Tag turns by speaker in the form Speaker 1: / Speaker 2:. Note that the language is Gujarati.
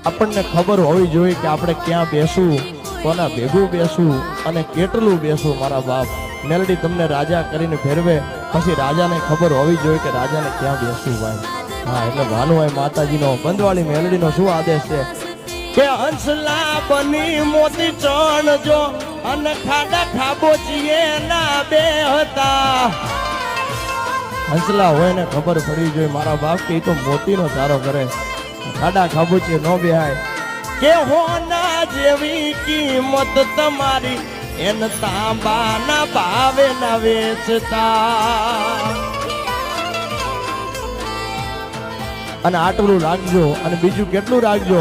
Speaker 1: આપણને ખબર હોવી જોઈએ કે આપણે ક્યાં બેસવું, કોના ભેગું બેસવું અને કેટલું બેસવું. મારા બાપ મેલડી તમને રાજા કરીને ફેરવે પછી રાજાને ખબર હોવી જોઈએ કે રાજાને ક્યાં બેસવું ભાઈ. હા એટલે ભાનુભાઈ માતાજીનો બંધવાળી મેલડીનો શું આદેશ છે કે હંસલા બની મોતી ચણજો અને ખાડા ખાબોચીએ ના બે હતા. હંસલા હોય ને ખબર પડી જોઈએ મારા બાપ કે તો મોતીનો ચારો કરે, ખાડા ખાબોચીએ નો બેહાય. કે હોના જેવી કિંમત તમારી એન તાંબાના ભાવે ના વેચતા. અને આટલું રાખજો અને બીજું કેટલું રાખજો.